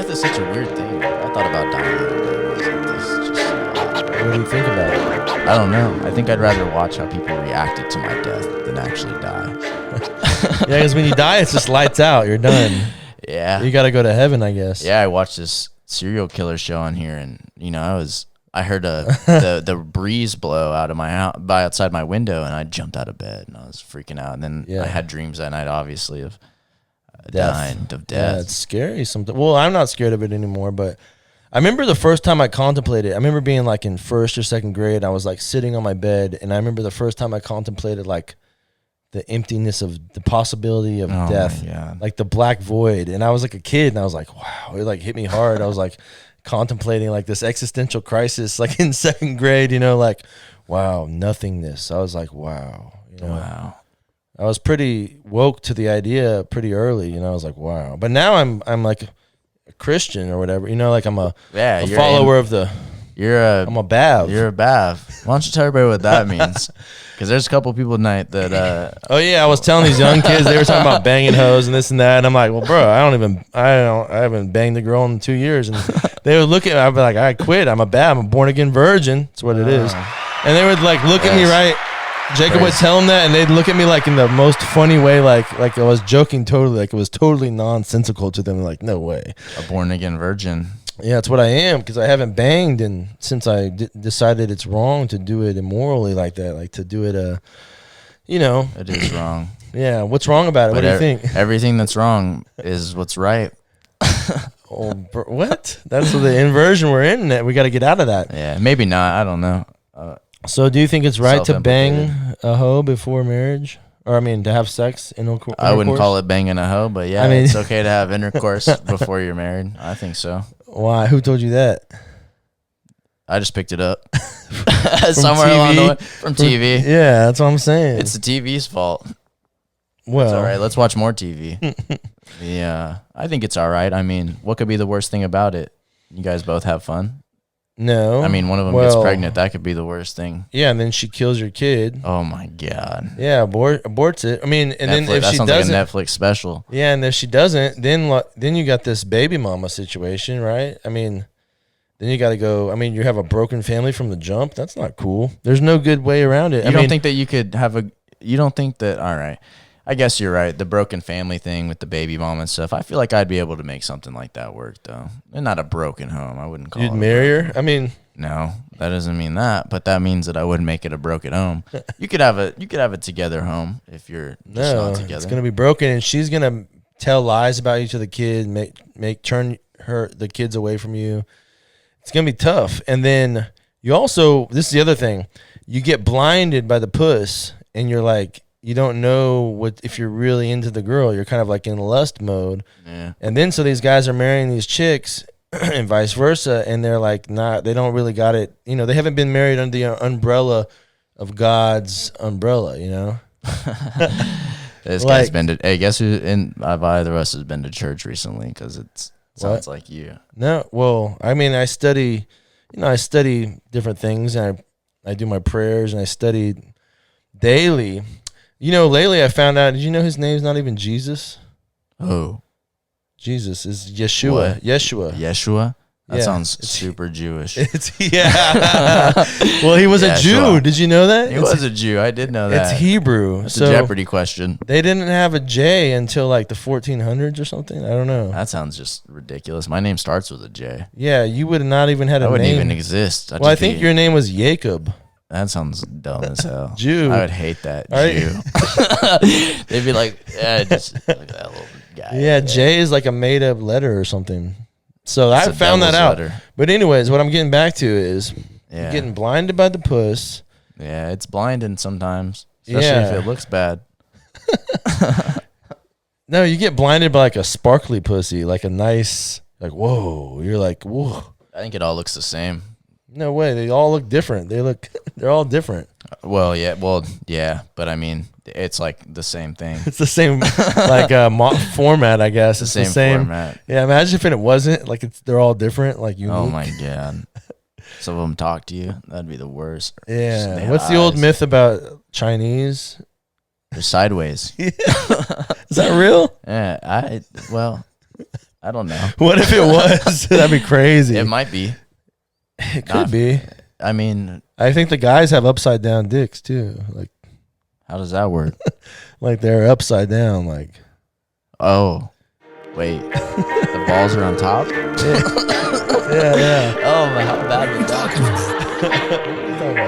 Death is such a weird thing. I thought about dying the other day. I was like, this is just so odd. What do you think about it? I don't know. I think I'd rather watch how people reacted to my death than actually die. Yeah, because when you die, it's just lights out. You're done. Yeah. You got to go to heaven, I guess. Yeah, I watched this serial killer show on here, and I heard the breeze blow out of my house by outside my window, and I jumped out of bed and I was freaking out. And then I had dreams that night, obviously, of dying of death. Yeah, it's scary. Well, I'm not scared of it anymore, but I remember the first time I contemplated. I remember being like in first or second grade. I was like sitting on my bed, and I remember the first time I contemplated like the emptiness of the possibility of death, like the black void. And I was like a kid, and I was like, wow, it like hit me hard. I was like contemplating like this existential crisis, like in second grade, like, wow, nothingness. I was like, wow, wow. I was pretty woke to the idea pretty early, I was like, wow. But now I'm like a Christian or whatever, like I'm a follower of the. I'm a Bav. You're a Bav. Why don't you tell everybody what that means? Because there's a couple people tonight that. Oh yeah, I was telling these young kids, they were talking about banging hoes and this and that, and I'm like, well, bro, I haven't banged a girl in 2 years, and they would look at me, I'd be like, I quit. I'm a Bav. I'm a born again virgin. That's what it is. And they would like look at me, right? Jacob would tell them that, and they'd look at me like in the most funny way, like I was joking totally, like it was totally nonsensical to them. Like, no way. A born again virgin. Yeah, that's what I am, because I haven't banged, and since I decided it's wrong to do it immorally like that, like to do it, It is wrong. Yeah, what's wrong about it? What do you think? Everything that's wrong is what's right. What? That's the inversion we're in. That we got to get out of that. Yeah, maybe not. I don't know. So do you think it's right to bang a hoe before marriage? Or, I mean, to have sex in intercourse? I wouldn't call it banging a hoe, but yeah, it's okay to have intercourse before you're married. I think so. Why? Who told you that? I just picked it up. Somewhere along the way. From TV. Yeah, that's what I'm saying. It's the TV's fault. Well. It's all right. Let's watch more TV. Yeah. I think it's all right. I mean, what could be the worst thing about it? You guys both have fun? No. I mean, one of them gets pregnant. That could be the worst thing. Yeah, and then she kills your kid. Oh, my God. Yeah, aborts it. I mean, and then if she doesn't. That sounds like a Netflix special. Yeah, and if she doesn't, then you got this baby mama situation, right? I mean, then you got to go. I mean, you have a broken family from the jump. That's not cool. There's no good way around it. You don't think that you could have you don't think that, all right. I guess you're right. The broken family thing with the baby mom and stuff. I feel like I'd be able to make something like that work, though. And not a broken home. I wouldn't call it. You'd marry her? I mean, no, that doesn't mean that. But that means that I wouldn't make it a broken home. You could have a together home if you're just not together. It's gonna be broken, and she's gonna tell lies about you to the kid, turn the kids away from you. It's gonna be tough. And then you also, this is the other thing, you get blinded by the puss, and you're like, you don't know if you're really into the girl. You're kind of like in lust mode. Yeah. And then so these guys are marrying these chicks and vice versa, and they're like they don't really got it. They haven't been married under the umbrella of God's umbrella, This guy's been to, hey, guess who of either of us has been to church recently? Because it sounds like you. No, well, I mean, I study different things, and I do my prayers, and I study daily. Lately I found out, did you know his name's not even Jesus? Oh. Jesus is Yeshua. What? Yeshua? That sounds super Jewish. Well, he was a Jew. Did you know that? He was a Jew. I did know that. It's Hebrew. It's a Jeopardy question. They didn't have a J until like the 1400s or something. I don't know. That sounds just ridiculous. My name starts with a J. Yeah, you would have not even had a name. I wouldn't even exist. I think your name was Jacob. That sounds dumb as hell. Jew. I would hate that. Jew. They'd be like, yeah, just look at that little guy. Yeah, J is like a made up letter or something. So I found that out. Letter. But anyways, what I'm getting back to is you're getting blinded by the puss. Yeah, it's blinding sometimes, especially if it looks bad. No, you get blinded by like a sparkly pussy, like a nice, like, whoa. You're like, whoa. I think it all looks the same. No way. They all look different. They're all different. Well, yeah. But I mean, it's like the same thing. It's the same, like format, I guess. It's the same format. Yeah, imagine if it wasn't. Like they're all different. Like unique. Oh my God. Some of them talk to you. That'd be the worst. Yeah. What's the old myth about Chinese? They're sideways. Is that real? Yeah. I I don't know. What if it was? That'd be crazy. It might be. It could be. I mean, I think the guys have upside down dicks too. Like, how does that work? like they're upside down. Like, oh, wait, the balls are on top. yeah. Oh, how bad would that be?